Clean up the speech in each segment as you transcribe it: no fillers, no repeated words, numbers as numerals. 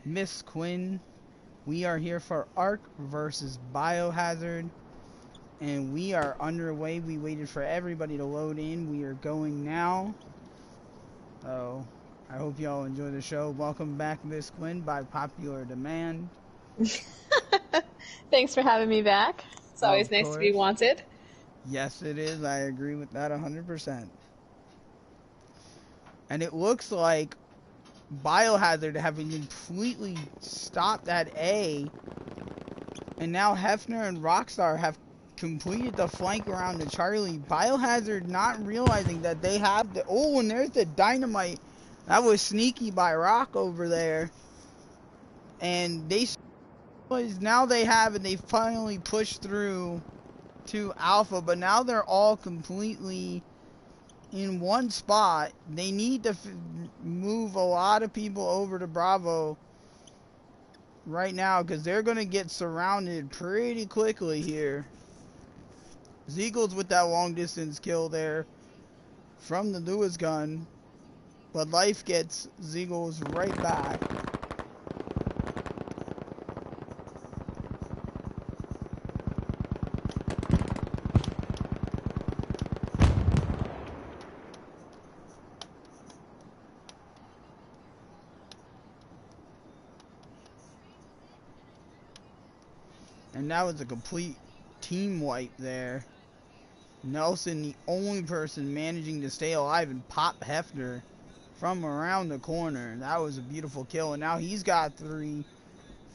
Miss Quinn. We are here for Ark versus Biohazard, and we are underway. We waited for everybody to load in. We are going now. Oh, I hope y'all enjoy the show. Welcome back, Miss Quinn, by popular demand. Thanks for having me back. It's always Of nice to be course. wanted. Yes, it is. I agree with that 100%. And it looks like Biohazard having completely stopped at A, and now Hefner and Rockstar have completed the flank around the Charlie. Biohazard not realizing that they have the... Oh, and there's the dynamite. That was sneaky by Rock over there. And they... Now they have it. They finally pushed through to Alpha, but now they're all completely in one spot. They need to move a lot of people over to Bravo right now because they're going to get surrounded pretty quickly here. Zeagles with that long distance kill there from the Lewis gun, but Life gets Zeagles right back. And that was a complete team wipe there. Nelson, the only person managing to stay alive and pop Hefner from around the corner. That was a beautiful kill. And now he's got 3,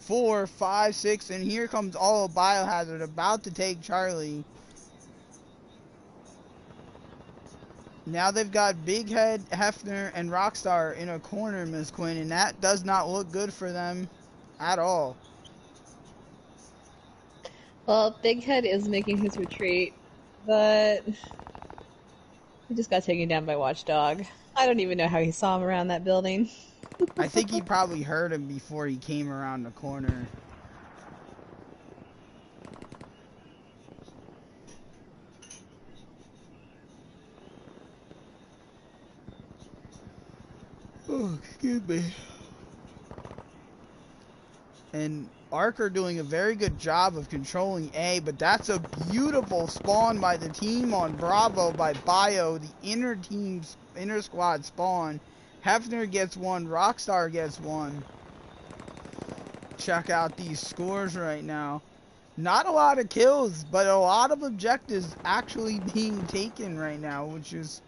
4, 5, 6. And here comes all of Biohazard about to take Charlie. Now they've got Big Head, Hefner, and Rockstar in a corner, Miss Quinn. And that does not look good for them at all. Well, Big Head is making his retreat, but he just got taken down by Watchdog. I don't even know how he saw him around that building. I think he probably heard him before he came around the corner. Oh, excuse me. And Ark are doing a very good job of controlling A, but that's a beautiful spawn by the team on Bravo by Bio. The inner squad spawn. Hefner gets 1, Rockstar gets 1. Check out these scores right now. Not a lot of kills, but a lot of objectives actually being taken right now, which is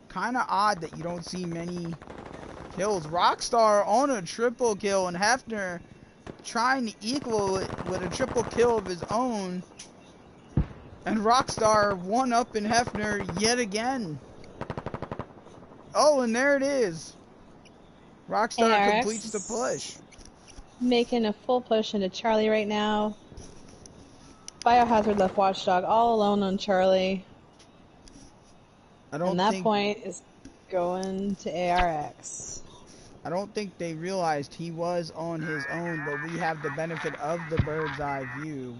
kind of odd that you don't see many kills. Rockstar on a triple kill, and Hefner trying to equal it with a triple kill of his own. And Rockstar one up in Hefner yet again. Oh, and there it is. Rockstar ARX completes the push. Making a full push into Charlie right now. Biohazard left Watchdog all alone on Charlie. And that point is going to ARX. I don't think they realized he was on his own, but we have the benefit of the bird's eye view.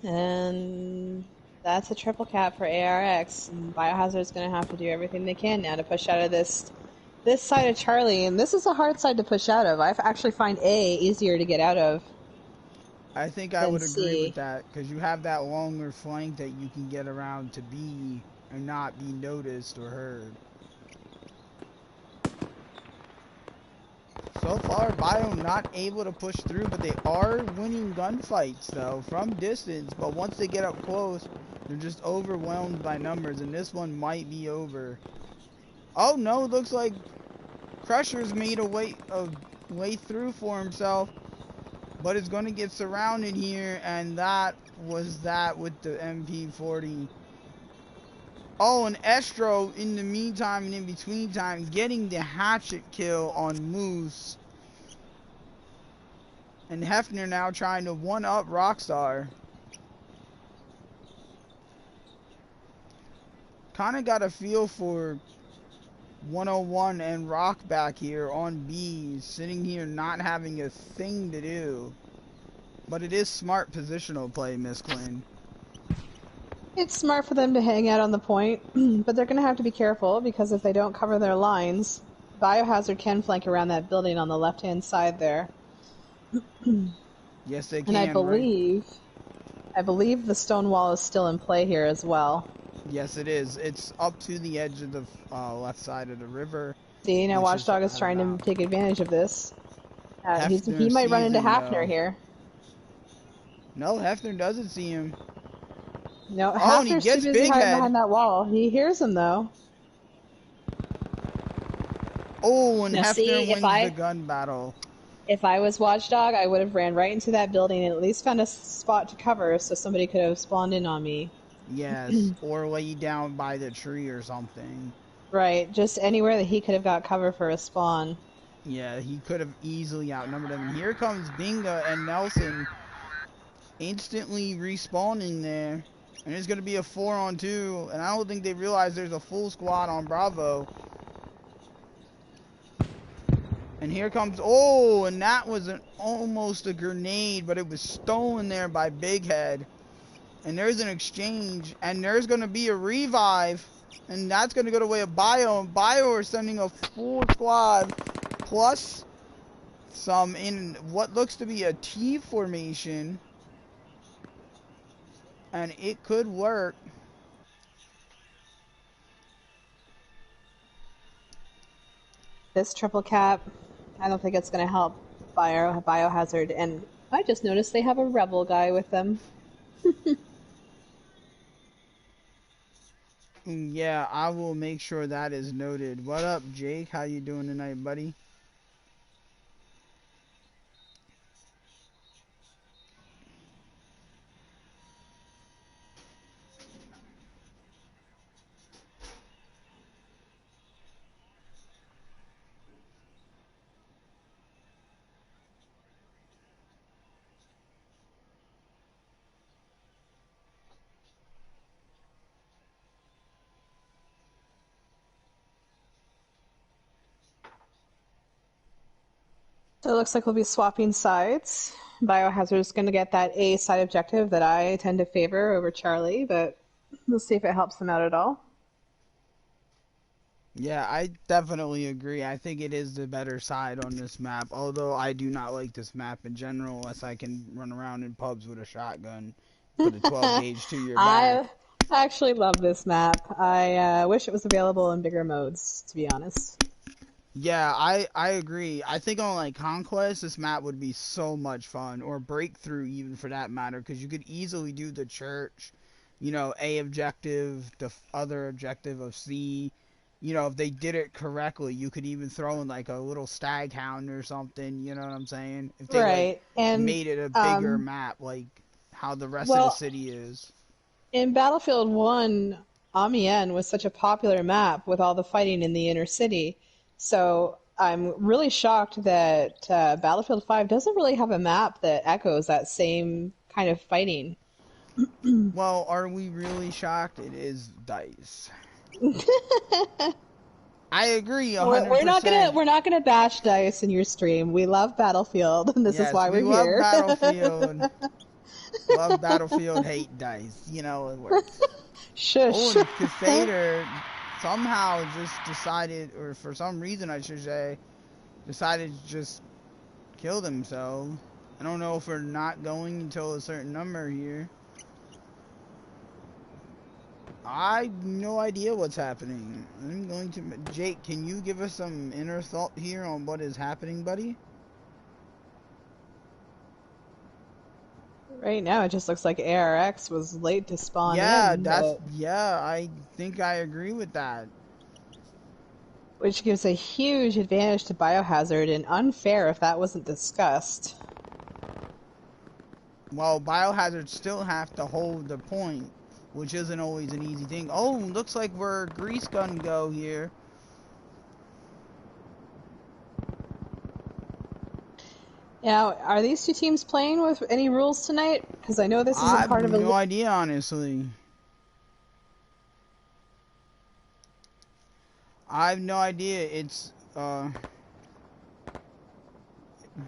And that's a triple cap for ARX. And Biohazard's going to have to do everything they can now to push out of this side of Charlie. And this is a hard side to push out of. I actually find A easier to get out of. I think I would agree with that, because you have that longer flank that you can get around to B and not be noticed or heard. So far, Bio not able to push through, but they are winning gunfights, though, from distance. But once they get up close, they're just overwhelmed by numbers, and this one might be over. Oh, no, looks like Crusher's made a way through for himself, but is going to get surrounded here, and that was that with the MP40. Oh, and Estro, in the meantime and in between time, getting the hatchet kill on Moose. And Hefner now trying to one-up Rockstar. Kind of got a feel for 101 and Rock back here on B, sitting here not having a thing to do. But it is smart positional play, Miss Quinn. It's smart for them to hang out on the point, but they're going to have to be careful, because if they don't cover their lines, Biohazard can flank around that building on the left-hand side there. Yes, they And I can, right? believe the stone wall is still in play here as well. Yes, it is. It's up to the edge of the left side of the river, See, now which is Watchdog is at trying to about. take advantage of this. He Hefner might run sees into him, Hafner though. here. No, Hefner doesn't see him. No, Oh, and he Hafner's too gets busy Big hiding Head. behind that wall. He hears him though. Oh, and Now see, Hefner wins the gun battle. if I was Watchdog, I would have ran right into that building and at least found a spot to cover so somebody could have spawned in on me. Yes, or lay down by the tree or something. Right, just anywhere that he could have got cover for a spawn. Yeah, he could have easily outnumbered them. And here comes Binga and Nelson instantly respawning there. And it's going to be a 4-on-2. And I don't think they realize there's a full squad on Bravo. And here comes, oh, and that was almost a grenade, but it was stolen there by Big Head. And there's an exchange, and there's going to be a revive. And that's going to go the way of Bio. And Bio are sending a full squad plus some in what looks to be a T formation. And it could work. This triple cap, I don't think it's going to help Biohazard. And I just noticed they have a rebel guy with them. Yeah, I will make sure that is noted. What up, Jake? How you doing tonight, buddy? So it looks like we'll be swapping sides. Biohazard is going to get that A side objective that I tend to favor over Charlie, but we'll see if it helps them out at all. Yeah, I definitely agree. I think it is the better side on this map, although I do not like this map in general unless I can run around in pubs with a shotgun, put a 12 gauge to your back. I actually love this map. I wish it was available in bigger modes, to be honest. Yeah, I agree. I think on like Conquest, this map would be so much fun, or Breakthrough even for that matter, because you could easily do the church, you know, A objective, the other objective of C. You know, if they did it correctly, you could even throw in like a little stag hound or something. You know what I'm saying? If they like And made it a bigger map, like how the rest of the city is. In Battlefield 1, Amiens was such a popular map with all the fighting in the inner city. So I'm really shocked that Battlefield 5 doesn't really have a map that echoes that same kind of fighting. Well, are we really shocked? It is DICE. I agree 100%. We're not gonna bash DICE in your stream. We love Battlefield, and this is why we're here. Battlefield. Love Battlefield, hate DICE. You know, it works. Shush. Oh, and Crusader somehow just decided, or for some reason I should say, decided to just kill themselves. I don't know if we're not going until a certain number here. I have no idea what's happening. I'm going to... Jake, can you give us some inner thought here on what is happening, buddy? Right now, it just looks like ARX was late to spawn in. Yeah, I think I agree with that. Which gives a huge advantage to Biohazard, and unfair if that wasn't discussed. Well, Biohazard still have to hold the point, which isn't always an easy thing. Oh, looks like we're grease gun go here. Now, are these two teams playing with any rules tonight? Because I know this isn't part of a... I have no idea, honestly. I have no idea. It's, DM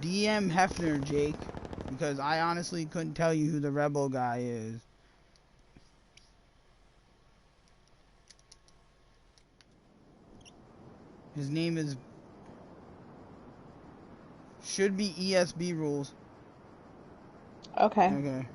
Hefner, Jake. Because I honestly couldn't tell you who the rebel guy is. His name is Should be ESB rules. Okay. Okay.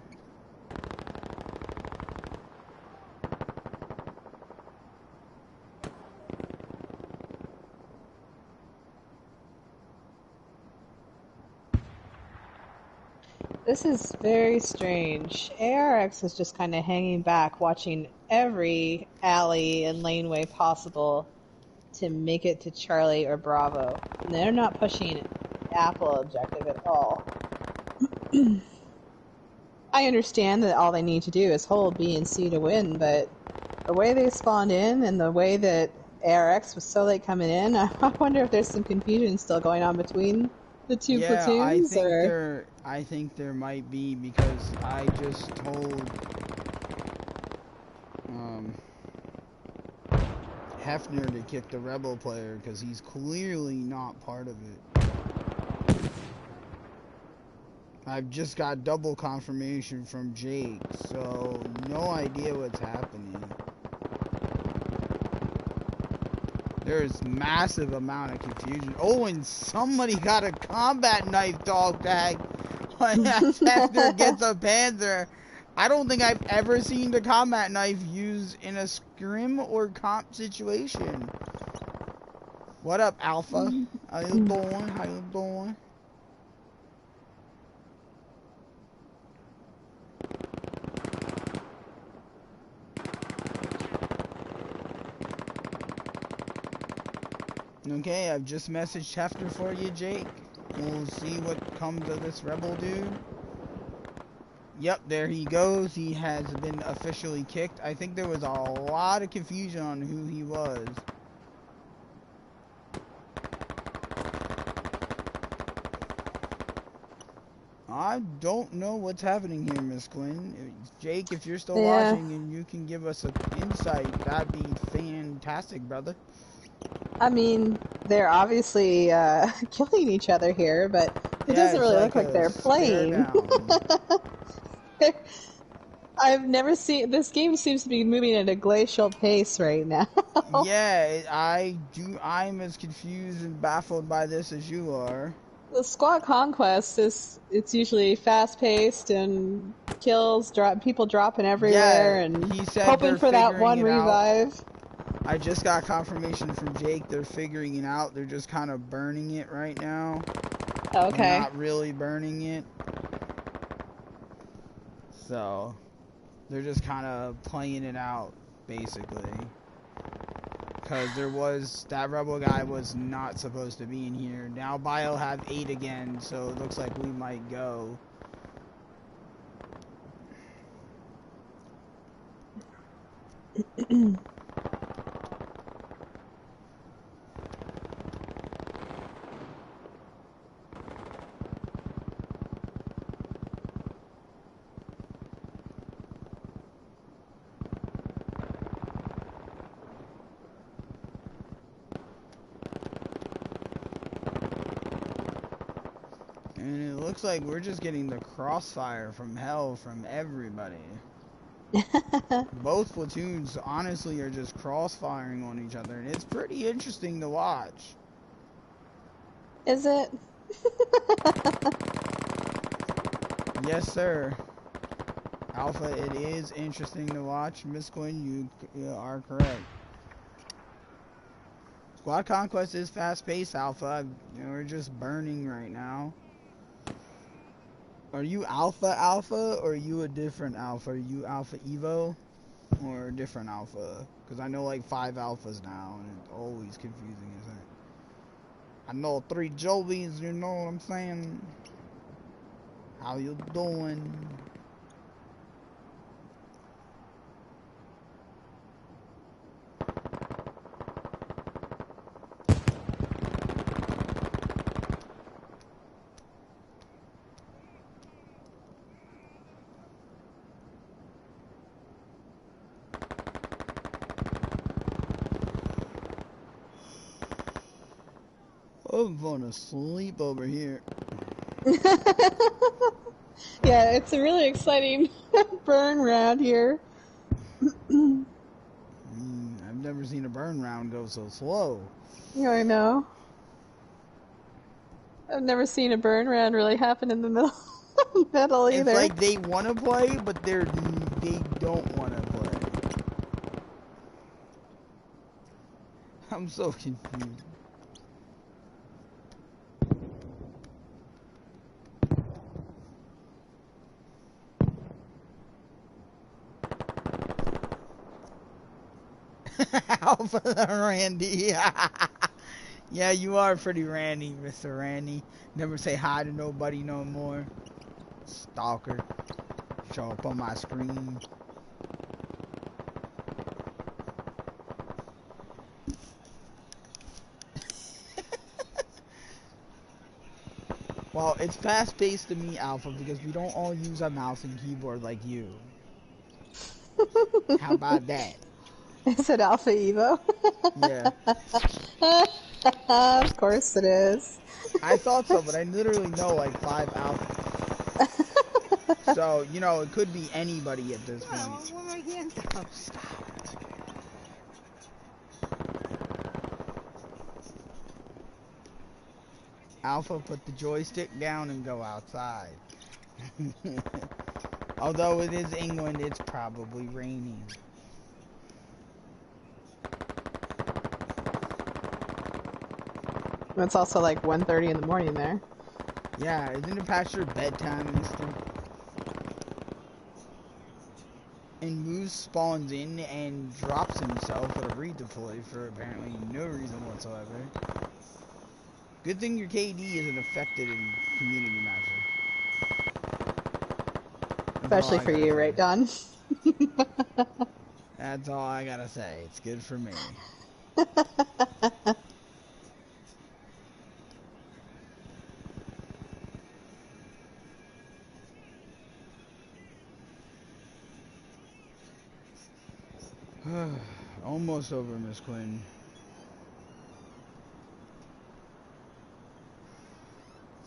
This is very strange. ARX is just kind of hanging back, watching every alley and laneway possible to make it to Charlie or Bravo. And they're not pushing Apple objective at all. I understand that all they need to do is hold B and C to win, but the way they spawned in and the way that ARX was so late coming in, I wonder if there's some confusion still going on between the two platoons. I think there might be, because I just told Hefner to kick the Rebel player because he's clearly not part of it. I've just got double confirmation from Jake, so no idea what's happening. There's massive amount of confusion. Oh, and somebody got a combat knife dog tag when Hefner gets a Panzer. I don't think I've ever seen the combat knife used in a scrim or comp situation. What up, Alpha? How you doing? How you doing? Okay, I've just messaged Hefner for you, Jake. We'll see what comes of this Rebel dude. Yep, there he goes. He has been officially kicked. I think there was a lot of confusion on who he was. I don't know what's happening here, Miss Quinn. Jake, if you're still watching and you can give us an insight, that'd be fantastic, brother. I mean, they're obviously killing each other here, but it doesn't really look like they're playing. I've never seen this game. Seems to be moving at a glacial pace right now. Yeah, I'm as confused and baffled by this as you are. The squad conquest it's usually fast paced and kills, people dropping everywhere, and he said hoping for that one revive. I just got confirmation from Jake. They're figuring it out. They're just kind of burning it right now. Okay. They're not really burning it. So, they're just kind of playing it out, basically. Because that Rebel guy was not supposed to be in here. Now Bio have 8 again, so it looks like we might go. And it looks like we're just getting the crossfire from hell from everybody. Both platoons honestly are just crossfiring on each other, and it's pretty interesting to watch. Is it? Yes, sir. Alpha, it is interesting to watch. Miss Quinn, you are correct. Squad Conquest is fast-paced, Alpha. We're just burning right now. Are you Alpha, or are you a different Alpha? Are you Alpha Evo, or a different Alpha? Because I know like 5 Alphas now, and it's always confusing, isn't it? I know 3 Jovies, you know what I'm saying? How you doing? I'm going to sleep over here. Yeah, it's a really exciting burn round here. I've never seen a burn round go so slow. Yeah, I know. I've never seen a burn round really happen in the middle, middle It's either. like they want to play, but they don't want to play. I'm so confused. Alpha Randy. Yeah, you are pretty Randy, Mr. Randy. Never say hi to nobody no more. Stalker. Show up on my screen. Well, it's fast-paced to me, Alpha, because we don't all use a mouse and keyboard like you. How about that? Is it Alpha Evo? Yeah. Of course it is. I thought so, but I literally know like 5 Alpha. So, you know, it could be anybody at this point. Oh, stop. Alpha, put the joystick down and go outside. Although it is England, it's probably raining. It's also like 1:30 in the morning there. Yeah, isn't it past your bedtime and stuff? And Moose spawns in and drops himself at a redeploy for apparently no reason whatsoever. Good thing your KD isn't affected in community matches. Especially for you, right, Don? That's all I gotta say. It's good for me. Almost over, Miss Quinn.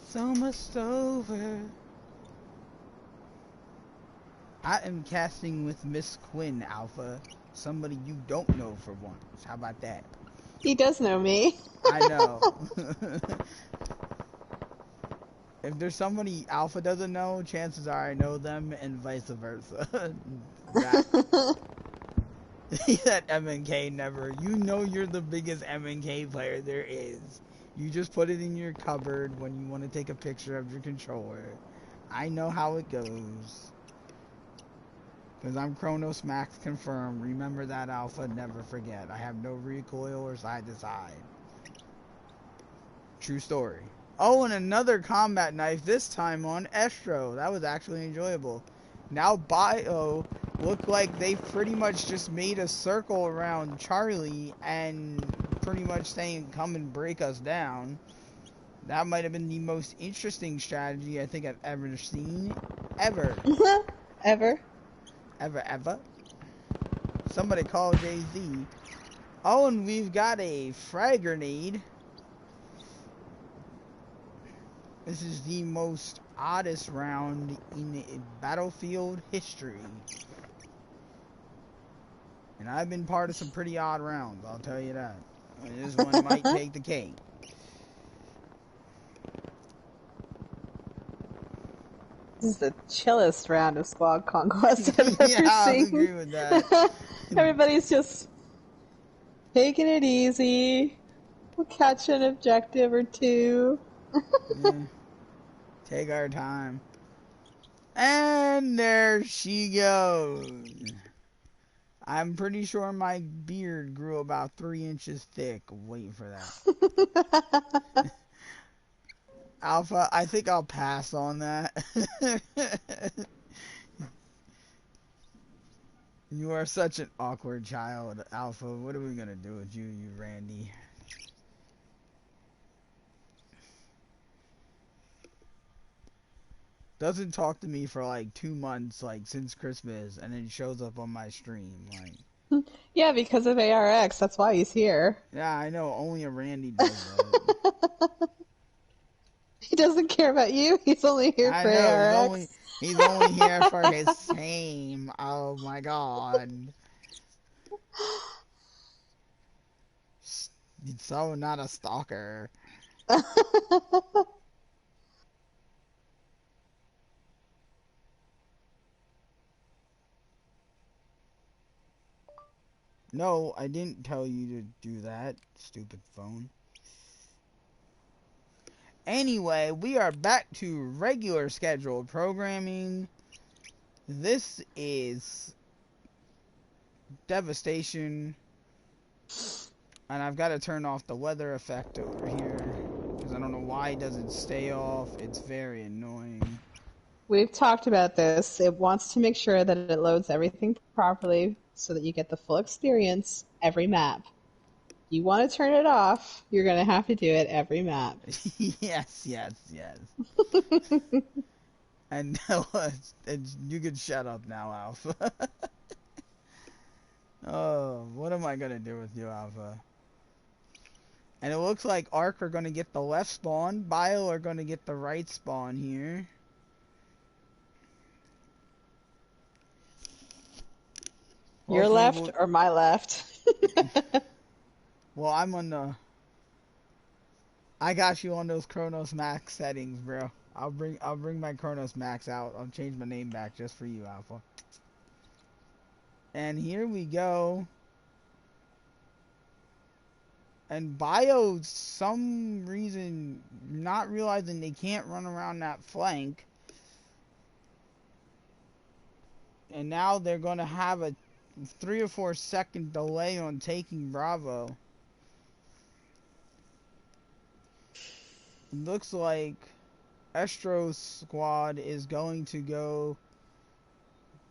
It's almost over. I am casting with Miss Quinn, Alpha. Somebody you don't know for once. How about that? He does know me. I know. If there's somebody Alpha doesn't know, chances are I know them, and vice versa. That MNK never. You know you're the biggest MNK player there is. You just put it in your cupboard when you want to take a picture of your controller. I know how it goes. Because I'm Chronos Max confirmed. Remember that, Alpha. Never forget. I have no recoil or side to side. True story. Oh, and another combat knife, this time on Estro. That was actually enjoyable. Now Bio look like they pretty much just made a circle around Charlie and pretty much saying, come and break us down. That might have been the most interesting strategy I think I've ever seen. Ever. Ever. Ever. Somebody call Jay-Z. Oh, and we've got a frag grenade. This is the most oddest round in Battlefield history. And I've been part of some pretty odd rounds, I'll tell you that. This one might take the cake. This is the chillest round of Squad Conquest I've ever Yeah, I seen. agree with that. Everybody's just taking it easy. We'll catch an objective or two. Yeah. Take our time. And there she goes. I'm pretty sure my beard grew about 3 inches thick. Waiting for that. Alpha, I think I'll pass on that. You are such an awkward child, Alpha. What are we gonna do with you, Randy? Doesn't talk to me for like 2 months, like since Christmas, and then shows up on my stream. Like, Yeah, because of ARX. That's why he's here. yeah, I know. Only a Randy does that. He doesn't care about you. He's only here I for know. ARX. He's only here for his fame. Oh my god. So not a stalker. No, I didn't tell you to do that, stupid phone. Anyway, we are back to regular scheduled programming. This is Devastation. And I've got to turn off the weather effect over here. Because I don't know why it doesn't stay off. It's very annoying. We've talked about this. It wants to make sure that it loads everything properly so that you get the full experience every map. You want to turn it off, you're going to have to do it every map. Yes. And you can shut up now, Alpha. Oh, what am I going to do with you, Alpha? And it looks like Ark are going to get the left spawn. Bio are going to get the right spawn here. Your left or my left? Well, I'm on the... I got you on those Chronos Max settings, bro. I'll bring my Chronos Max out. I'll change my name back just for you, Alpha. And here we go. And Bio, some reason, not realizing they can't run around that flank. And now they're going to have a 3 or 4 second delay on taking Bravo. Looks like Estro's squad is going to go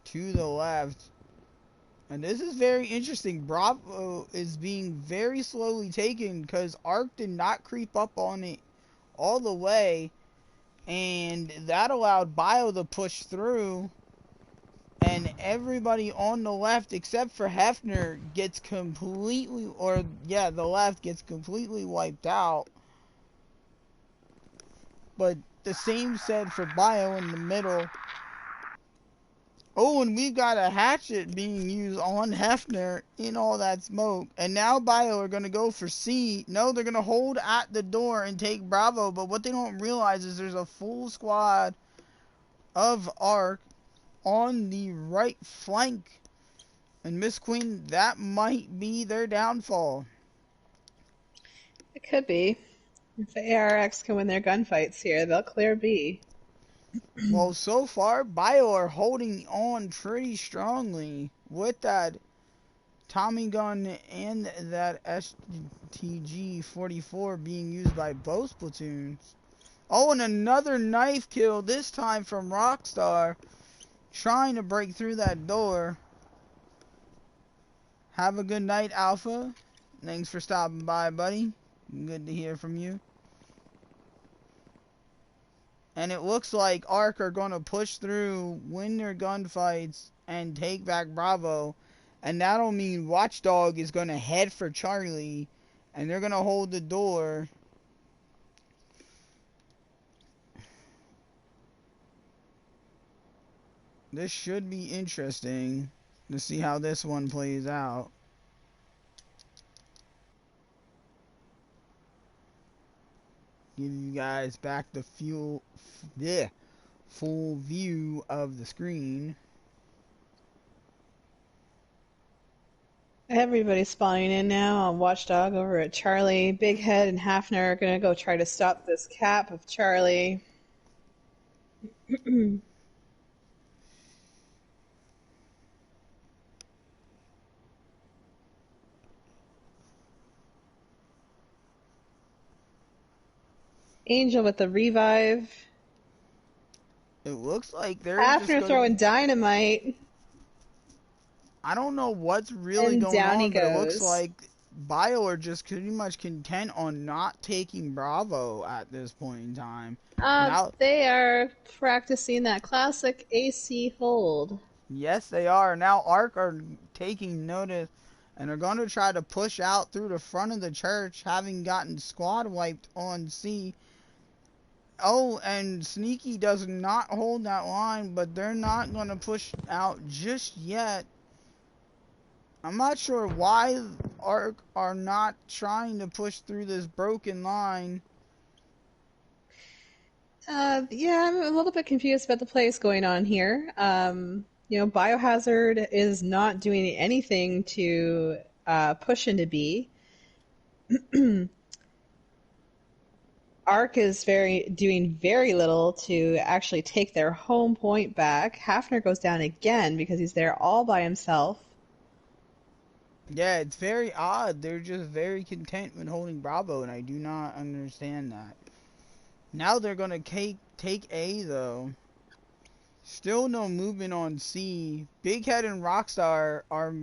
to the left. And this is very interesting. Bravo is being very slowly taken because Ark did not creep up on it all the way. And that allowed Bio to push through. And everybody on the left except for Hefner gets completely, the left gets completely wiped out. But the same said for Bio in the middle. Oh, and we've got a hatchet being used on Hefner in all that smoke. And now Bio are going to go for C. No, they're going to hold at the door and take Bravo. But what they don't realize is there's a full squad of Ark on the right flank. And Miss Queen, that might be their downfall. It could be. If the ARX can win their gunfights here, they'll clear B. Well, so far, Bio are holding on pretty strongly with that Tommy gun and that STG-44 being used by both platoons. Oh, and another knife kill, this time from Rockstar, trying to break through that door. Have a good night, Alpha. Thanks for stopping by, buddy. Good to hear from you. And it looks like Ark are going to push through, win their gunfights, and take back Bravo. And that'll mean Watchdog is going to head for Charlie. And they're going to hold the door. This should be interesting to see how this one plays out. Give you guys back the full view of the screen. Everybody's spawning in now on Watchdog over at Charlie. Big Head and Hafner are going to go try to stop this cap of Charlie. Angel with the revive. It looks like they're Hafner throwing dynamite. I don't know what's really going on, but it looks like Bio are just pretty much content on not taking Bravo at this point in time. They are practicing that classic AC hold. Yes, they are. Now Ark are taking notice and are going to try to push out through the front of the church, having gotten squad wiped on C. Oh, and Sneaky does not hold that line, but they're not going to push out just yet. I'm not sure why Ark are not trying to push through this broken line. Yeah, I'm a little bit confused about the plays going on here. Biohazard is not doing anything to push into B. Ark is doing very little to actually take their home point back. Hafner goes down again because he's there all by himself. Yeah, it's very odd. They're just very content with holding Bravo, and I do not understand that. Now they're gonna take A though. Still no movement on C. Big Head and Rockstar are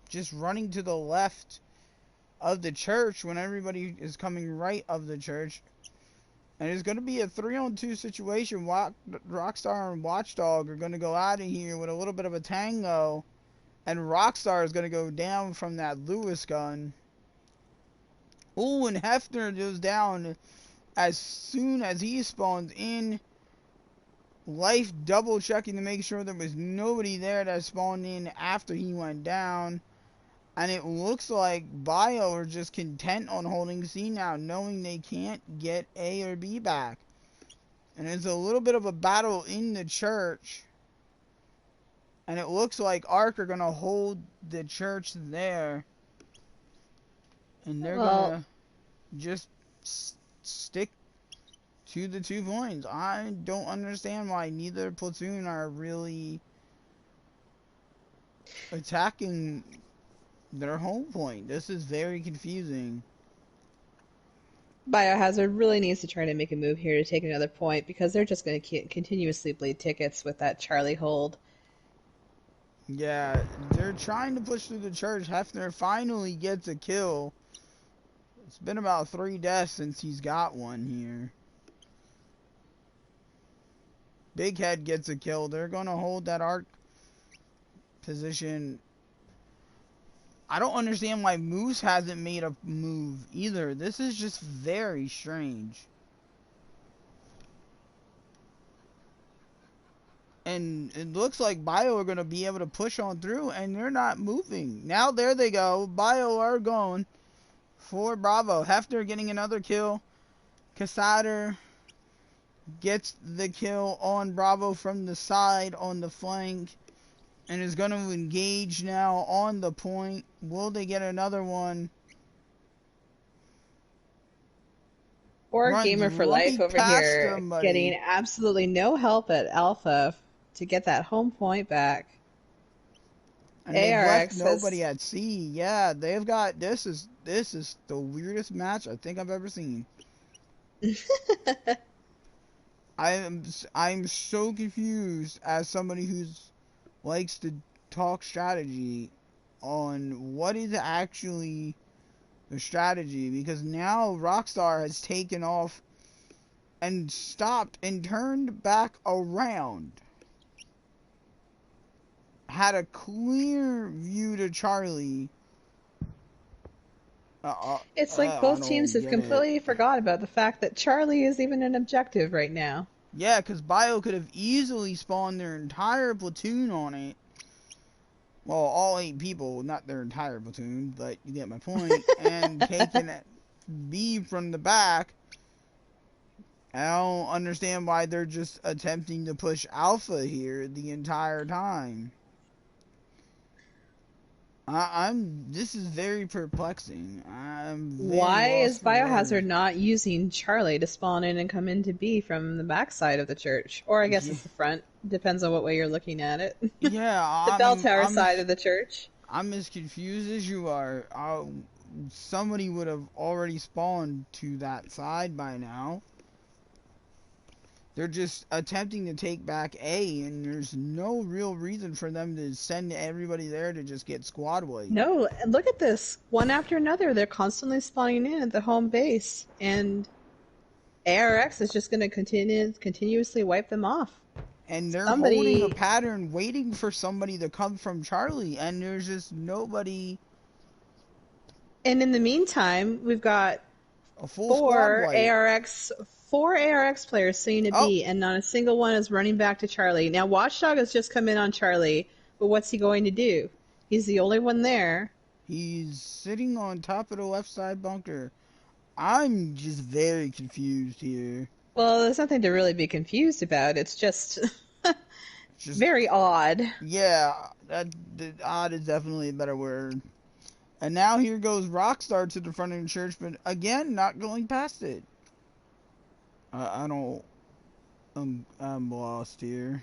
just running to the left of the church when everybody is coming right of the church. And it's going to be a 3-on-2 situation. Rockstar and Watchdog are going to go out of here with a little bit of a tango. And Rockstar is going to go down from that Lewis gun. Ooh, and Hefner goes down as soon as he spawns in. Life double checking to make sure there was nobody there that spawned in after he went down. And it looks like Bio are just content on holding C now, knowing they can't get A or B back. And it's a little bit of a battle in the church. And it looks like Ark are going to hold the church there. And they're going to just stick to the 2 points. I don't understand why neither platoon are really attacking their home point. This is very confusing. Biohazard really needs to try to make a move here to take another point because they're just going to continuously bleed tickets with that Charlie hold. Yeah, they're trying to push through the church. Hefner finally gets a kill. It's been about 3 deaths since he's got one here. Big Head gets a kill. They're going to hold that Ark position. I don't understand why Moose hasn't made a move either. This is just very strange. And it looks like Bio are going to be able to push on through, and they're not moving. Now there they go. Bio are going for Bravo. Hefner getting another kill. Cassader gets the kill on Bravo from the side on the flank. And is going to engage now on the point. Will they get another one? Or Gamer for Life over here getting absolutely no help at Alpha to get that home point back. And they've left nobody at C. Yeah, they've got this is the weirdest match I think I've ever seen. I'm so confused as somebody who's likes to talk strategy on what is actually the strategy, because now Rockstar has taken off and stopped and turned back around, had a clear view to Charlie. It's like both teams have completely forgot about the fact that Charlie is even an objective right now. Yeah, because Bio could have easily spawned their entire platoon on it. Well, all 8 people, not their entire platoon, but you get my point. And taken B from the back. I don't understand why they're just attempting to push Alpha here the entire time. This is very perplexing. Why is Biohazard not using Charlie to spawn in and come into B from the backside of the church? Or I guess it's the front. Depends on what way you're looking at it. Yeah. The bell tower side of the church. I'm as confused as you are. Somebody would have already spawned to that side by now. They're just attempting to take back A, and there's no real reason for them to send everybody there to just get squad wiped. No, look at this. One after another, they're constantly spawning in at the home base, and ARX is just going to continuously wipe them off. And they're holding a pattern, waiting for somebody to come from Charlie, and there's just nobody. And in the meantime, we've got a full four ARX players sitting at B, and not a single one is running back to Charlie. Now, Watchdog has just come in on Charlie, but what's he going to do? He's the only one there. He's sitting on top of the left side bunker. I'm just very confused here. Well, there's nothing to really be confused about. It's just very odd. Yeah, odd is definitely a better word. And now here goes Rockstar to the front of the church, but again, not going past it. I don't. I'm lost here.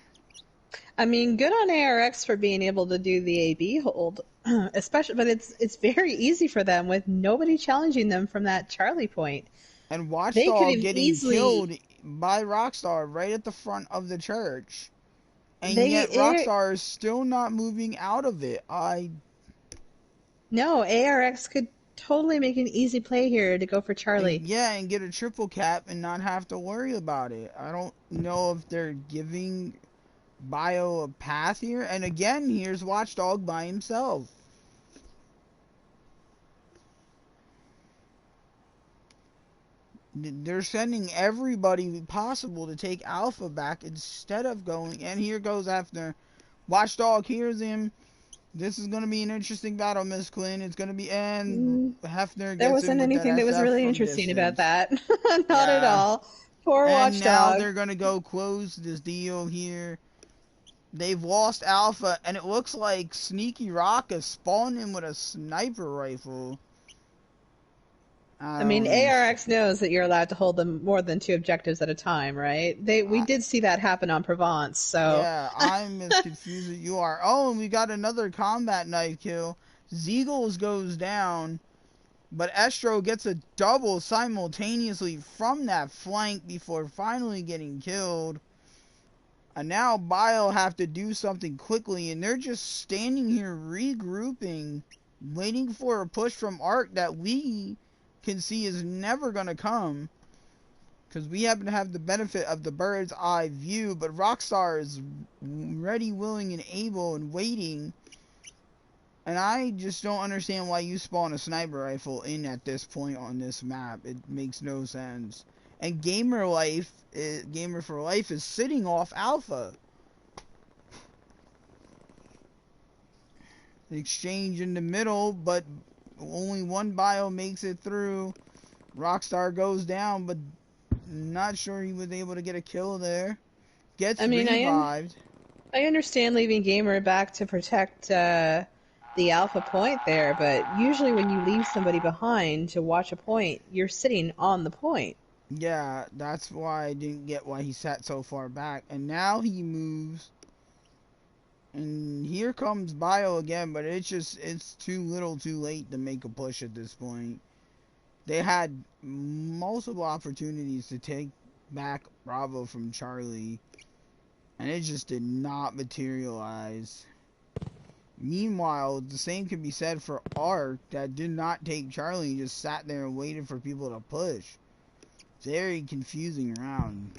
I mean, good on ARX for being able to do the AB hold, especially, but it's very easy for them with nobody challenging them from that Charlie point. And They could Watchdog have getting easily killed by Rockstar right at the front of the church. And yet they Rockstar is still not moving out of it. no ARX could totally make an easy play here to go for Charlie. And get a triple cap and not have to worry about it. I don't know if they're giving Bio a path here. And again, here's Watchdog by himself. They're sending everybody possible to take Alpha back instead of going. And here goes after Watchdog hears him. This is going to be an interesting battle, Miss Quinn. It's going to be, and Mm, Hefner there gets him wasn't with that anything that was SF really from interesting about distance. that. Not at Yeah. all. Poor And now Watchdog. they're going to go close this deal here. They've lost Alpha, and it looks like Sneaky Rock is spawning with a sniper rifle. I I mean, don't understand. ARX knows that you're allowed to hold them more than two objectives at a time, right? We did see that happen on Provence, so Yeah, I'm as confused as you are. Oh, and we got another combat knife kill. Zeagles goes down, but Estro gets a double simultaneously from that flank before finally getting killed. And now Bio have to do something quickly, and they're just standing here regrouping, waiting for a push from Arc that we can see is never going to come. Because we happen to have the benefit of the bird's eye view, but Rockstar is ready, willing, and able and waiting. And I just don't understand why you spawn a sniper rifle in at this point on this map. It makes no sense. And Gamer for Life is sitting off Alpha. The exchange in the middle, but only one Bio makes it through. Rockstar goes down, but not sure he was able to get a kill there. Gets I mean, revived. I understand leaving Gamer back to protect the alpha point there, but usually when you leave somebody behind to watch a point, you're sitting on the point. Yeah, that's why I didn't get why he sat so far back. And now he moves. And here comes Bio again, but it's too little too late to make a push at this point. They had multiple opportunities to take back Bravo from Charlie, and it just did not materialize. Meanwhile, the same can be said for Ark that did not take Charlie and just sat there and waited for people to push. Very confusing round.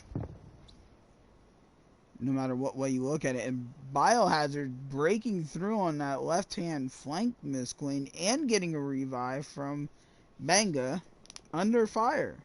No matter what way you look at it. And Biohazard breaking through on that left-hand flank, Miss Queen, and getting a revive from Benga under fire.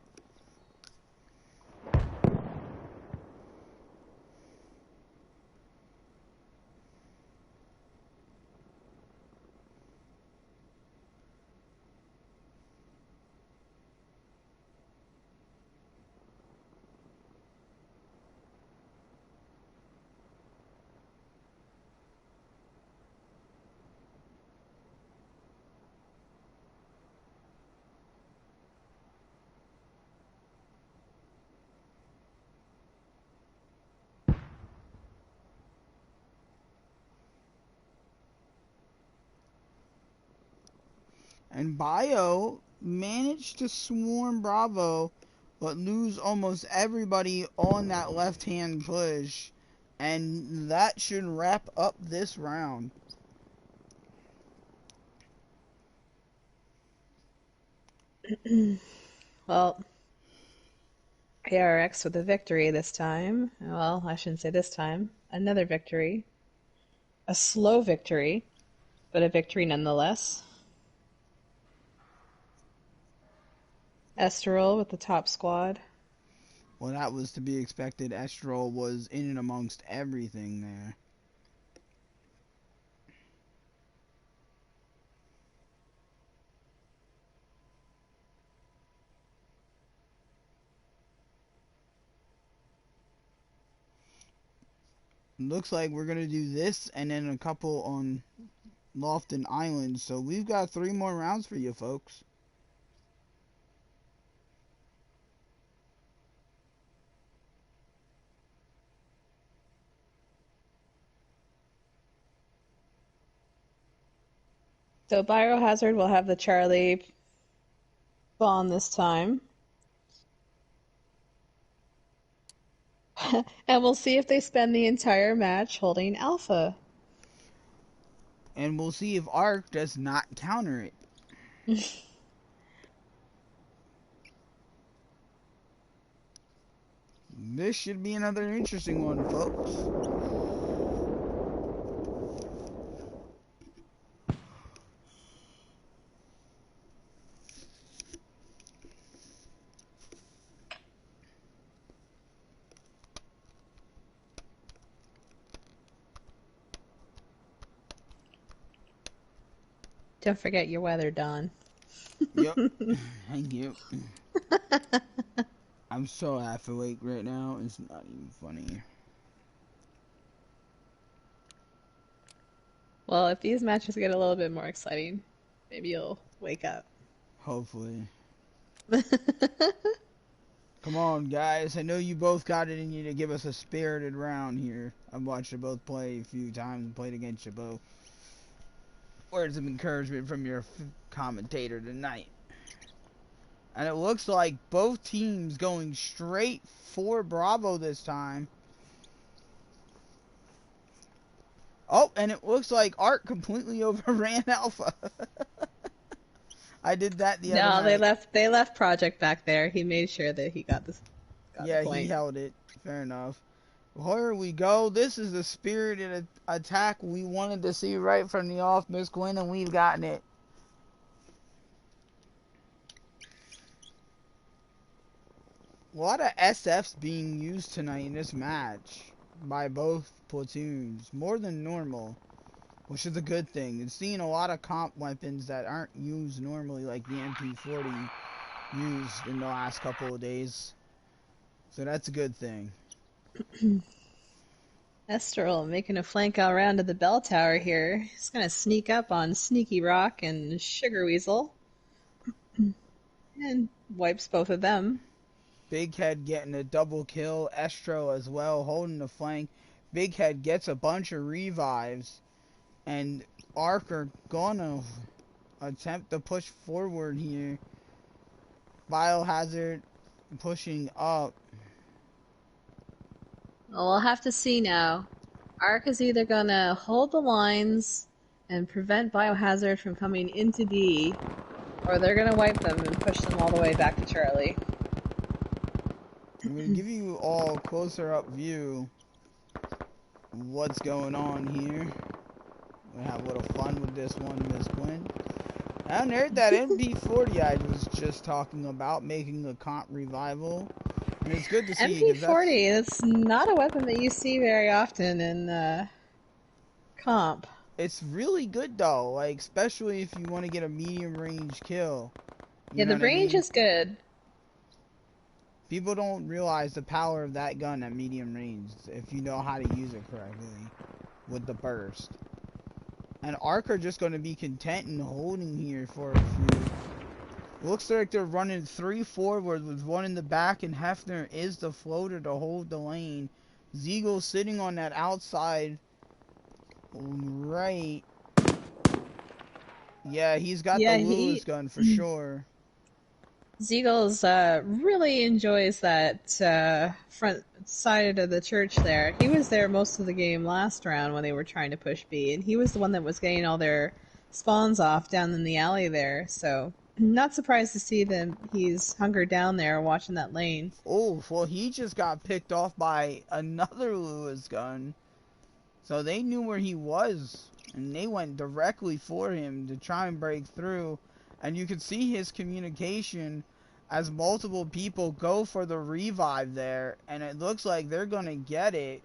And Bio managed to swarm Bravo, but lose almost everybody on that left-hand push. And that should wrap up this round. Well, ARX with a victory this time. Well, I shouldn't say this time. Another victory. A slow victory, but a victory nonetheless. Esterol with the top squad. Well, that was to be expected. Estrol was in and amongst everything there. Looks like we're going to do this and then a couple on Lofton Island. So we've got 3 more rounds for you folks. So Biohazard will have the Charlie spawn this time. And we'll see if they spend the entire match holding Alpha. And we'll see if Ark does not counter it. This should be another interesting one, folks. Don't forget your weather, Don. Yep. Thank you. I'm so half awake right now. It's not even funny. Well, if these matches get a little bit more exciting, maybe you'll wake up. Hopefully. Come on, guys. I know you both got it in you to give us a spirited round here. I've watched you both play a few times and played against you both. Words of encouragement from your commentator tonight. And it looks like both teams going straight for Bravo this time. Oh, and it looks like Ark completely overran Alpha. I did that the other night. No, they left Project back there. He made sure that he got the Yeah, point. he held it. Fair enough. Well, here we go. This is the spirited attack we wanted to see right from the off, Miss Quinn, and we've gotten it. A lot of SFs being used tonight in this match by both platoons, more than normal, which is a good thing. And seeing a lot of comp weapons that aren't used normally, like the MP40 used in the last couple of days. So that's a good thing. Estherl making a flank out around to the bell tower here. He's gonna sneak up on Sneaky Rock and Sugar Weasel. And wipes both of them. Big Head getting a double kill. Estro as well, holding the flank. Big Head gets a bunch of revives. And Ark are gonna attempt to push forward here. Biohazard pushing up. Well, we'll have to see now. Ark is either gonna hold the lines and prevent Biohazard from coming into D, or they're gonna wipe them and push them all the way back to Charlie. I'm going to give you all a closer up view of what's going on here. We're going to have a little fun with this one, Miss Quinn. I heard that MP40 I was just talking about, making a comp revival. And it's good to see. MP40, it's not a weapon that you see very often in comp. It's really good though, like especially if you want to get a medium range kill. Yeah, the range is good. People don't realize the power of that gun at medium range if you know how to use it correctly with the burst. And Ark are just going to be content in holding here for a few. Looks like they're running 3 forward with 1 in the back, and Hefner is the floater to hold the lane. Ziegel sitting on that outside right. Yeah, he's got the Lewis gun for sure. Ziegels really enjoys that front side of the church there. He was there most of the game last round when they were trying to push B, and he was the one that was getting all their spawns off down in the alley there, so not surprised to see that he's hunkered down there watching that lane. Oh, well, he just got picked off by another Lewis gun, so they knew where he was, and they went directly for him to try and break through. And you can see his communication as multiple people go for the revive there. And it looks like they're going to get it.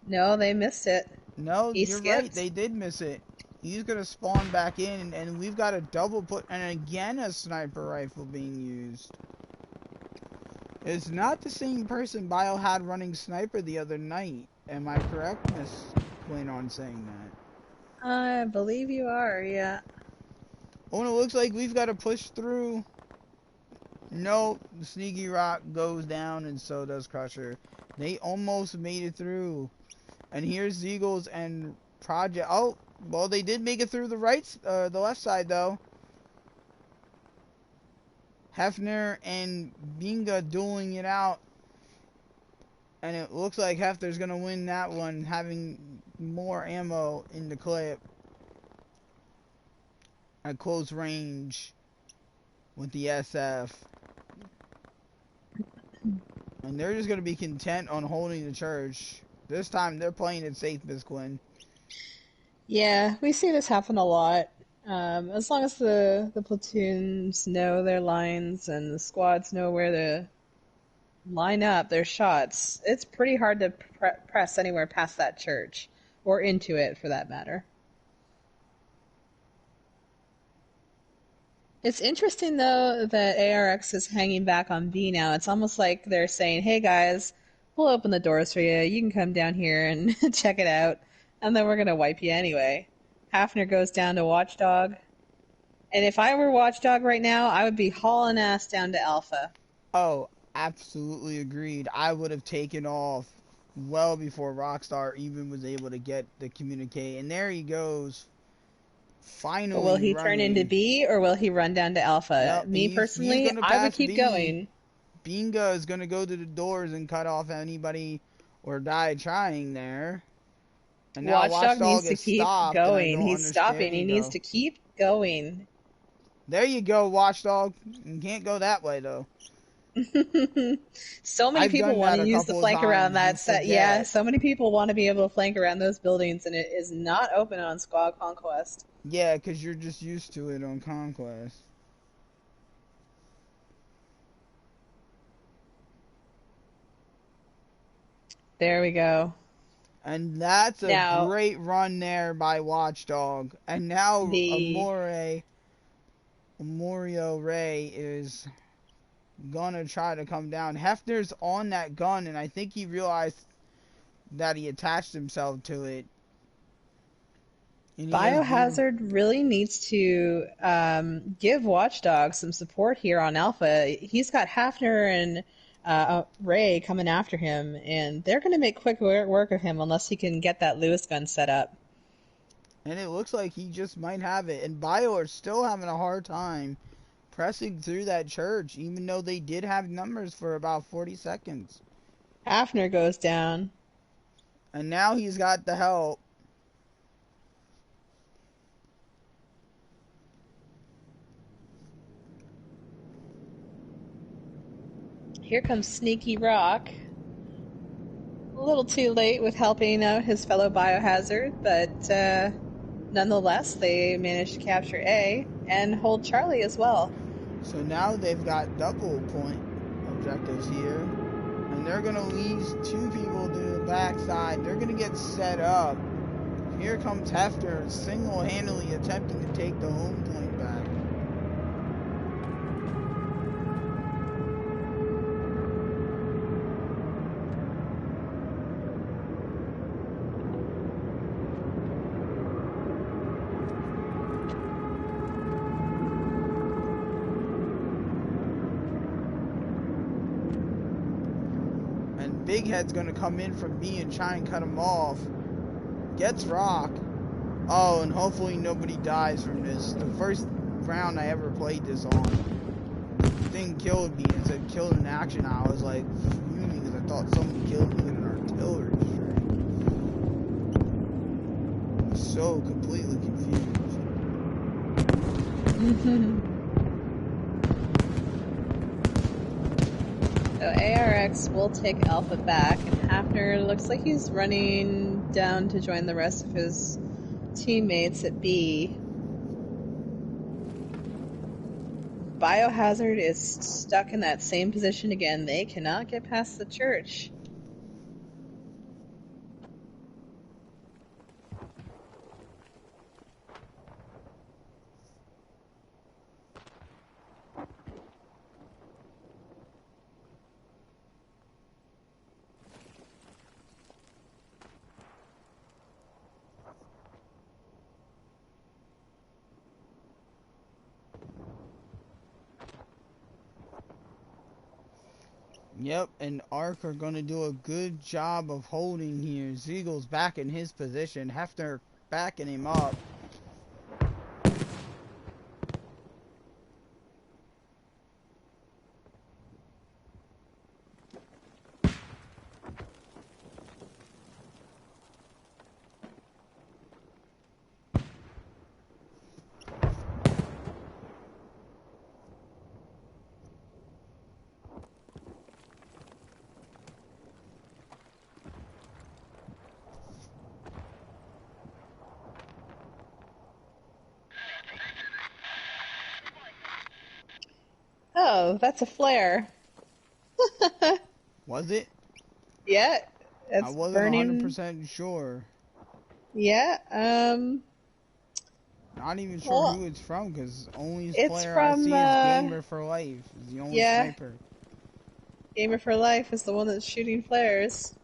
No, they missed it. No, you're right. They did miss it. He's going to spawn back in. And we've got a double put. And again, a sniper rifle being used. It's not the same person Bio had running sniper the other night. Am I correct, Miss Quinn, on saying that? I believe you are, yeah. Oh, and it looks like we've got to push through. Nope, the Sneaky Rock goes down, and so does Crusher. They almost made it through. And here's Zeagles and Project. Oh, well, they did make it through the left side, though. Hefner and Binga dueling it out. And it looks like Hefner's going to win that one, having more ammo in the clip at close range with the SF. And they're just going to be content on holding the church. This time they're playing it safe, Miss Quinn. Yeah, we see this happen a lot. As long as the platoons know their lines and the squads know where to line up their shots, it's pretty hard to press anywhere past that church, or into it for that matter. It's interesting though that ARX is hanging back on B now. It's almost like they're saying, "Hey guys, we'll open the doors for you. You can come down here and check it out, and then we're gonna wipe you anyway." Hafner goes down to Watchdog, and if I were Watchdog right now, I would be hauling ass down to Alpha. Oh, absolutely agreed. I would have taken off well before Rockstar even was able to get the communique. And there he goes, But will finally he turn into running. B or will he run down to Alpha? Yep, Me he's personally, gonna I would pass keep B. going. Binga is gonna go to the doors and cut off anybody or die trying there. And now Watchdog needs Watchdog to is keep stopped, and I going. don't He's understand. There stopping. He you needs go. to keep going. There you go, Watchdog. You can't go that way though. So many I've people done want that to a use the couple of flank around times. You that set. Yeah, forget. so many people want to be able to flank around those buildings, and it is not open on Squad Conquest. Yeah, because you're just used to it on Conquest. There we go. And that's a Now, great run there by Watchdog. And now the Amorio Ray is gonna try to come down. Hefner's on that gun, and I think he realized that he attached himself to it. And he is being... Biohazard really needs to give Watchdog some support here on Alpha. He's got Hafner and Ray coming after him, and they're going to make quick work of him unless he can get that Lewis gun set up. And it looks like he just might have it. And Bio are still having a hard time pressing through that church, even though they did have numbers for about 40 seconds. Hafner goes down. And now he's got the help. Here comes Sneaky Rock. A little too late with helping out his fellow Biohazard, but nonetheless, they managed to capture A and hold Charlie as well. So now they've got double point objectives here. And they're going to leave two people to the backside. They're going to get set up. Here comes Hefner single-handedly attempting to take the home point back. Big Head's gonna come in from B and try and cut him off. Gets Rock. Oh, and hopefully nobody dies from this. The first round I ever played this on, the thing killed me and said killed in action. I was like fuming because I thought someone killed me with an artillery strike. So completely confused. So ARX will take Alpha back, and Hafner looks like he's running down to join the rest of his teammates at B. Biohazard is stuck in that same position again. They cannot get past the church. Yep, and Ark are gonna do a good job of holding here. Zeagle's back in his position. Hefner backing him up. Oh, that's a flare. Was it? Yeah, I it's wasn't burning. 100% sure. Yeah, Not even sure well, who it's from, because only it's player I from, see is Gamer for Life. Is the only yeah, sniper. Gamer for Life is the one that's shooting flares.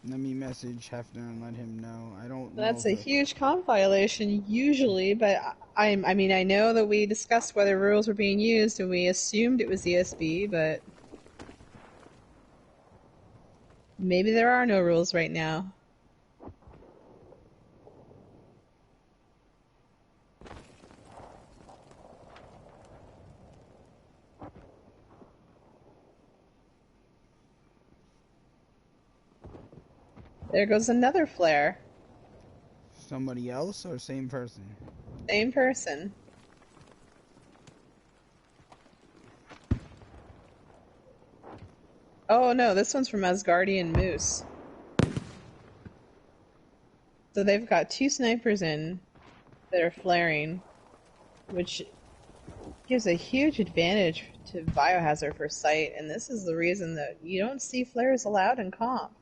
Let me message Hefner and let him know. I don't know That's a if huge comp violation usually, but I mean, I know that we discussed whether rules were being used and we assumed it was ESB, but maybe there are no rules right now. There goes another flare. somebody else or same person. Same person. Oh no, this one's from Asgardian Moose. So they've got two snipers in that are flaring, which gives a huge advantage to Biohazard for sight, and this is the reason that you don't see flares allowed in comp.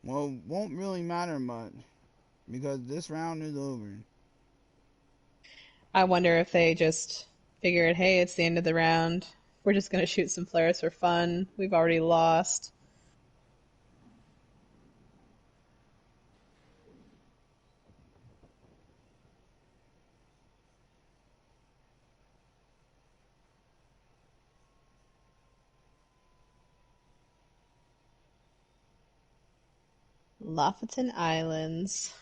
Well, won't really matter much, because this round is over. I wonder if they just figured, hey, it's the end of the round. We're just going to shoot some flares for fun. We've already lost. Lofoten Islands.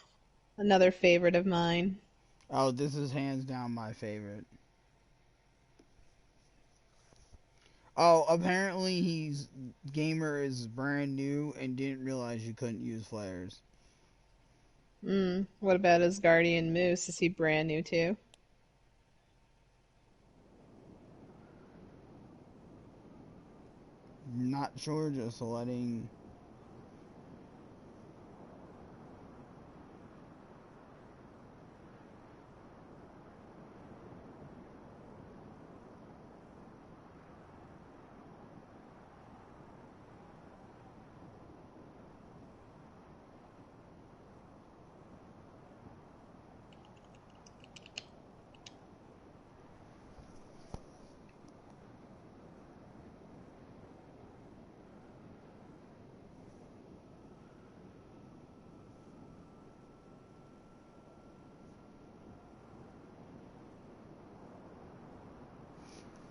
Another favorite of mine. Oh, this is hands down my favorite. Oh, apparently Gamer is brand new and didn't realize you couldn't use flares. What about his Guardian Moose? Is he brand new too? Not sure, just letting.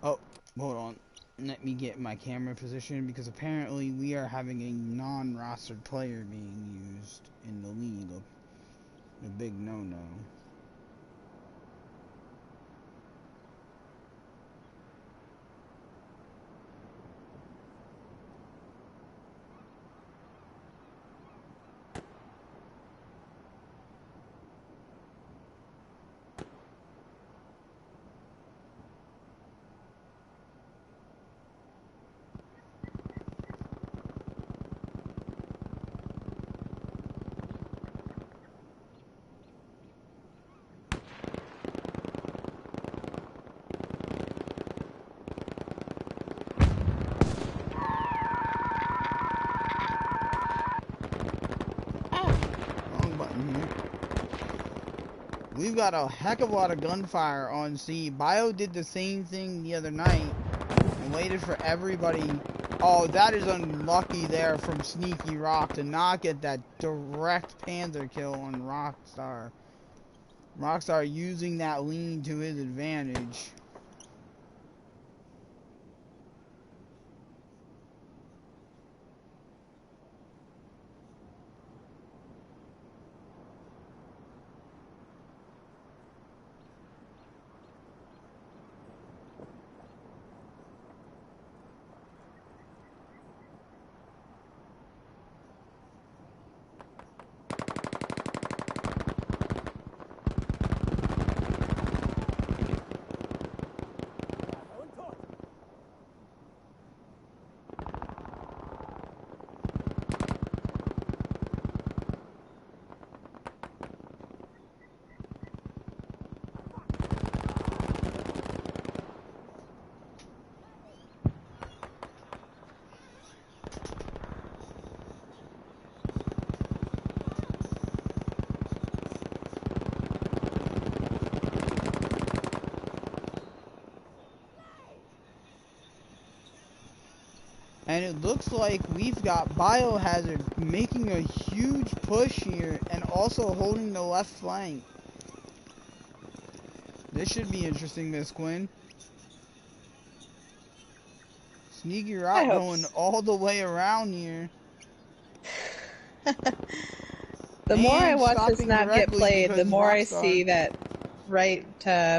Oh, hold on. Let me get my camera position because apparently we are having a non-rostered player being used in the league. A big no-no. Wrong button here. We've got a heck of a lot of gunfire on C. Bio did the same thing the other night and waited for everybody Oh, that is unlucky there from Sneaky Rock to not get that direct Panther kill on Rockstar. Rockstar using that lean to his advantage. And it looks like we've got Biohazard making a huge push here and also holding the left flank. This should be interesting, Miss Quinn. Sneaky Rock going all the way around here. The more I watch this map get played, the more I see that right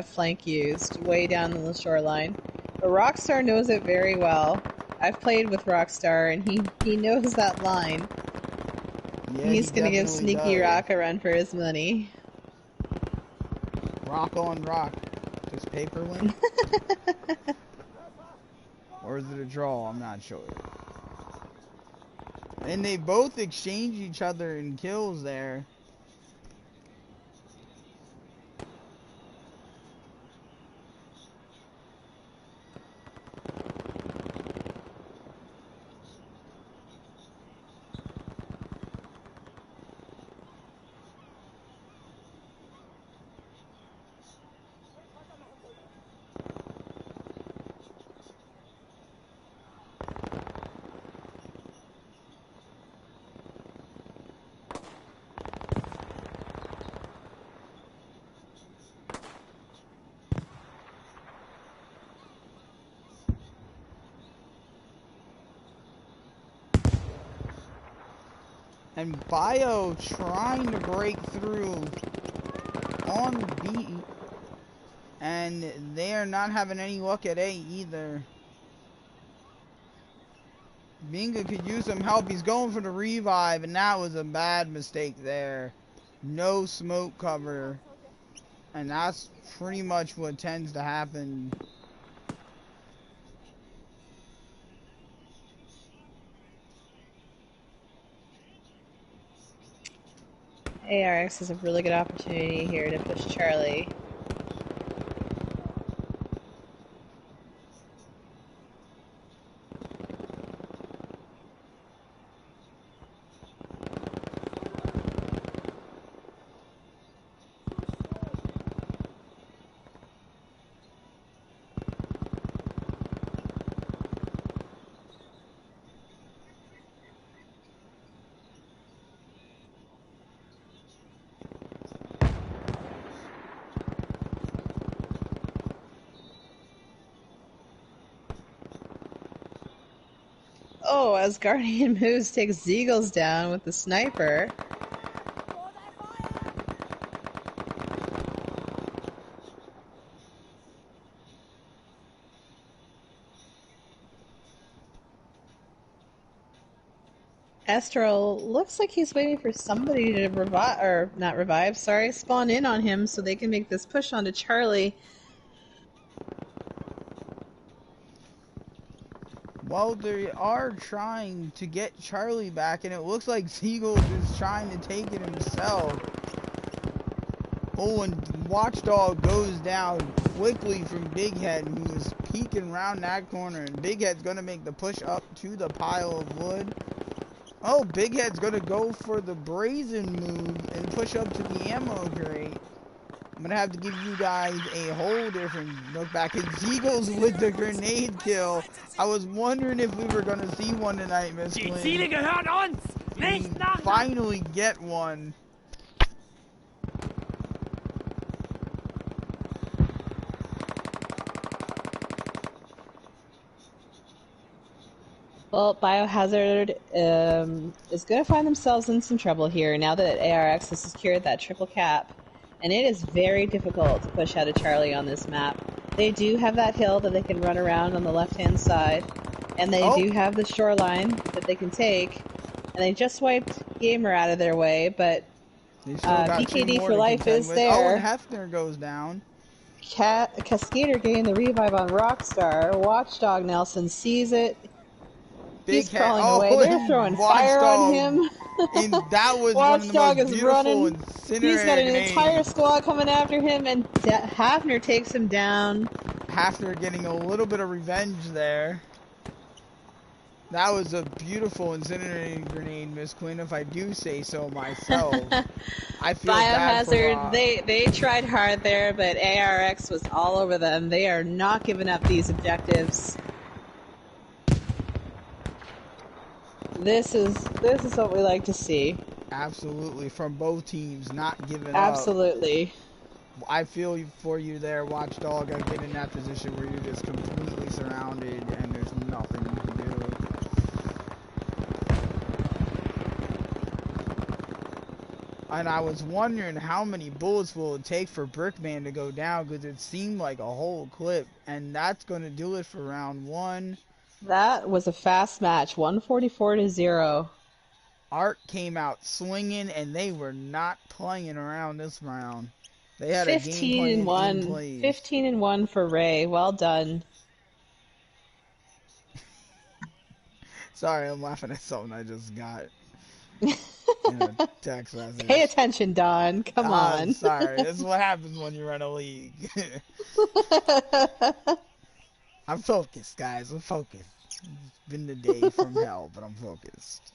flank used way down on the shoreline. But Rockstar knows it very well. I've played with Rockstar, and he knows that line. Yeah, he's gonna give Sneaky Rock a run for his money. Rock on rock. Does paper win? Or is it a draw? I'm not sure. And they both exchange each other in kills there. And Bio trying to break through on B. And they are not having any luck at A either. Binga could use some help. He's going for the revive, and that was a bad mistake there. No smoke cover. And that's pretty much what tends to happen. ARX is a really good opportunity here to push Charlie. Oh, as Guardian moves, takes Zeagles down with the sniper. Astral looks like he's waiting for somebody to revive, or not revive, sorry, spawn in on him so they can make this push onto Charlie. Well, they are trying to get Charlie back, and it looks like Zeagles is trying to take it himself. Oh, and Watchdog goes down quickly from Big Head, who is peeking around that corner, and Big Head's going to make the push up to the pile of wood. Oh, Big Head's going to go for the brazen move and push up to the ammo crate. I'm gonna have to give you guys a whole different look back at Eagles with the grenade kill. I was wondering if we were gonna see one tonight, Miss Die Quinn. Ziele gehören uns, We nicht Nachbarn. finally get one. Well, Biohazard is going to find themselves in some trouble here now that ARX has secured that triple cap. And it is very difficult to push out of Charlie on this map. They do have that hill that they can run around on the left-hand side. And they do have the shoreline that they can take. And they just wiped Gamer out of their way, but BKD for life is there. Oh, and Hefner goes down. Cascader getting the revive on Rockstar. Watchdog Nelson sees it. He's crawling away. They're throwing fire on him. And that was Watchdog one of the most is beautiful running. incinerator He's got an grenades. entire squad coming after him, and Hafner takes him down. Hafner getting a little bit of revenge there. That was a beautiful incinerating grenade, Miss Quinn, if I do say so myself. I feel bad for Biohazard, they tried hard there, but ARX was all over them. They are not giving up these objectives. This is what we like to see. Absolutely, from both teams, not giving up. Absolutely. I feel for you there, Watchdog. I've been in that position where you're just completely surrounded and there's nothing you can do. And I was wondering how many bullets will it take for Brickman to go down, because it seemed like a whole clip. And that's going to do it for round one. That was a fast match, 144-0. Art came out swinging, and they were not playing around this round. They had a game plan in place. 15-1 for Ray. Well done. Sorry, I'm laughing at something I just got in a text message. Pay attention, Don. Come on. Sorry, this is what happens when you run a league. I'm focused, guys. I'm focused. It's been the day from hell, but I'm focused.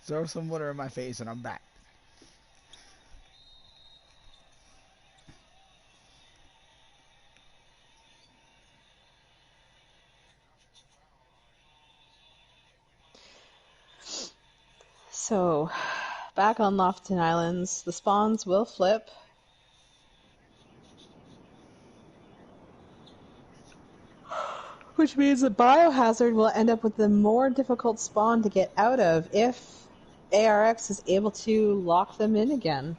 Throw some water in my face and I'm back. So, back on Lofton Islands, the spawns will flip. Which means that Biohazard will end up with the more difficult spawn to get out of if ARX is able to lock them in again.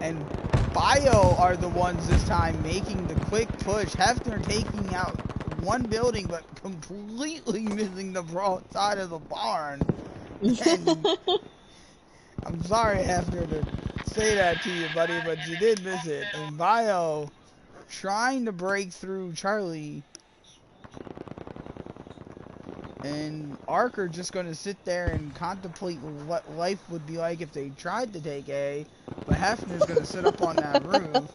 And Bio are the ones this time making the quick push. Hefner taking out one building, but completely missing the broad side of the barn. And I'm sorry, Hefner, to say that to you, buddy, but you did miss it. And Bio trying to break through Charlie. And Ark are just going to sit there and contemplate what life would be like if they tried to take A. But Hefner's going to sit up on that roof.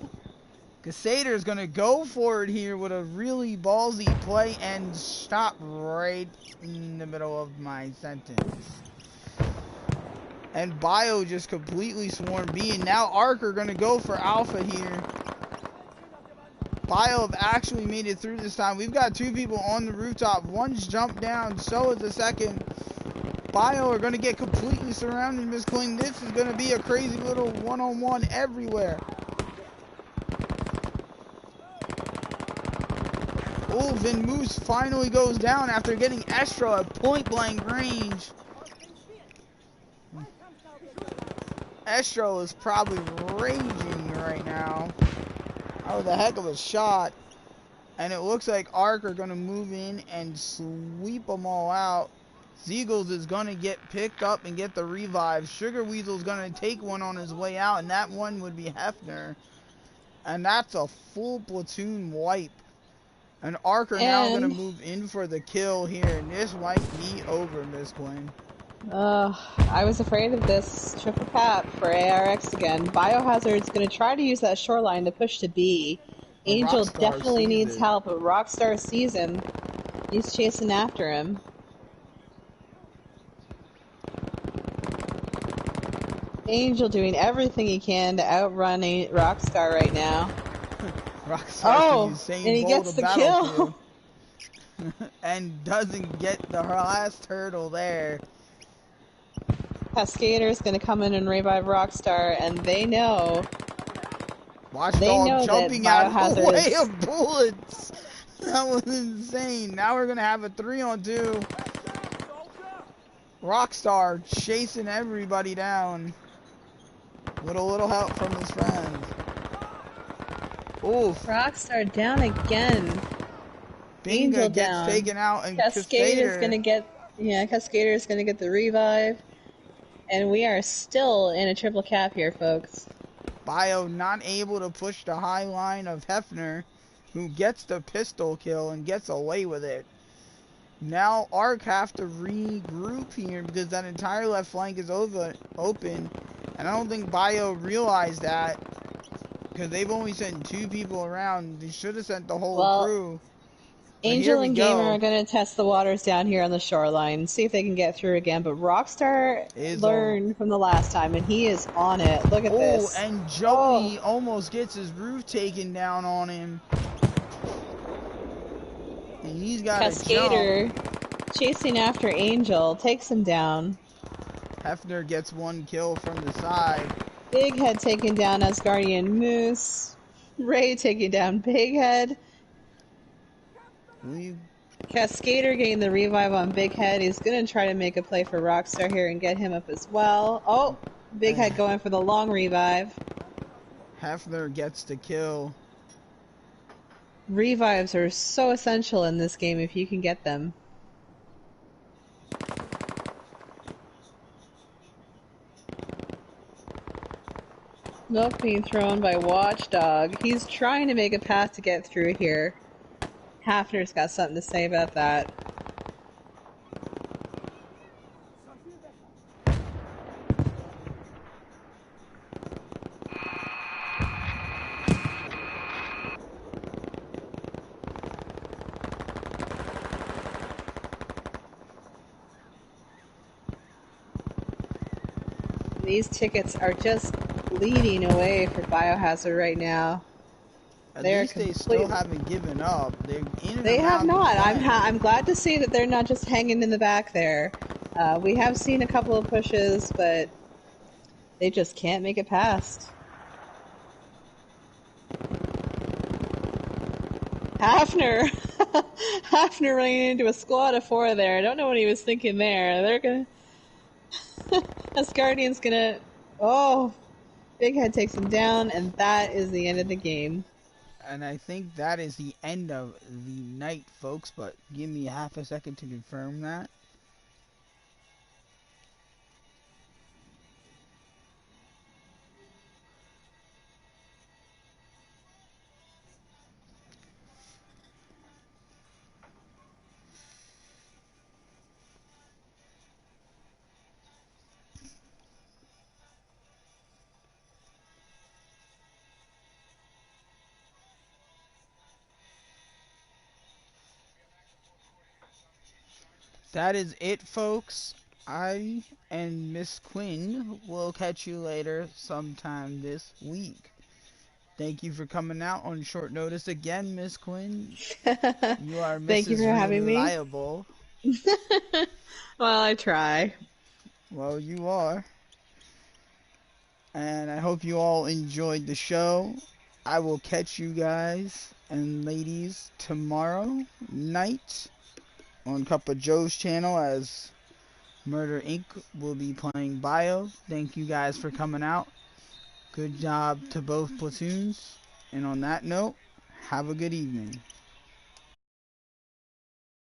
Cassader's going to go for it here with a really ballsy play and stop right in the middle of my sentence. And Bio just completely swarmed B. And now Ark are going to go for Alpha here. Bio have actually made it through this time. We've got 2 people on the rooftop. One's jumped down, so is the second. Bio are going to get completely surrounded, Miss Queen. This is going to be a crazy little one-on-one everywhere. Wolf and Moose finally goes down after getting Estro at point-blank range. Estro is probably raging right now. That was a heck of a shot. And it looks like Ark are going to move in and sweep them all out. Ziegles is going to get picked up and get the revive. Sugar Weasel's going to take one on his way out, and that one would be Hefner. And that's a full platoon wipe. And Ark are now going to move in for the kill here, and this might be over, Miss Quinn. I was afraid of this triple cap for ARX again. Biohazard's going to try to use that shoreline to push to B. Angel definitely needs help, but Rockstar sees him. He's chasing after him. Angel doing everything he can to outrun Rockstar right now. Rockstar and he gets the kill. And doesn't get the last hurdle there. Cascader's going to come in and revive Rockstar, and they know... Watchdog jumping out of the way of bullets. That was insane. Now we're going to have a 3-on-2. Rockstar chasing everybody down. With a little help from his friend. Oof. Rockstar down again. Binga gets taken out, and Cascader's going to get... Yeah, Cascader's going to get the revive. And we are still in a triple cap here, folks. Bio not able to push the high line of Hefner, who gets the pistol kill and gets away with it. Now Ark have to regroup here because that entire left flank is open. And I don't think Bio realized that because they've only sent 2 people around. They should have sent the whole crew. Angel and Gamer are going to test the waters down here on the shoreline, see if they can get through again. But Rockstar learned from the last time, and he is on it. Look at this. Oh, and Joey almost gets his roof taken down on him. And he's got Cascader chasing after Angel, takes him down. Hefner gets 1 kill from the side. Big Head taken down Asgardian Moose. Ray taking down Big Head. Cascader getting the revive on Big Head. He's going to try to make a play for Rockstar here and get him up as well. Oh, Big Head going for the long revive. Hefner gets the kill. Revives are so essential in this game if you can get them. Milk being thrown by Watchdog. He's trying to make a path to get through here. Hafner's got something to say about that. These tickets are just bleeding away for Biohazard right now. At least they still haven't given up. They have not. I'm glad to see that they're not just hanging in the back there. We have seen a couple of pushes, but they just can't make it past. Hafner! Hafner running into a squad of 4 there. I don't know what he was thinking there. They're gonna... Asgardian's gonna... Oh! Big Head takes him down, and that is the end of the game. And I think that is the end of the night, folks, but give me half a second to confirm that. That is it, folks. I and Miss Quinn will catch you later sometime this week. Thank you for coming out on short notice again, Miss Quinn. You are Thank you Mrs. for having me. Reliable. Well, I try. Well, you are. And I hope you all enjoyed the show. I will catch you guys and ladies tomorrow night on Cup of Joe's channel as Murder Inc. will be playing Bio. Thank you guys for coming out. Good job to both platoons. And on that note, have a good evening.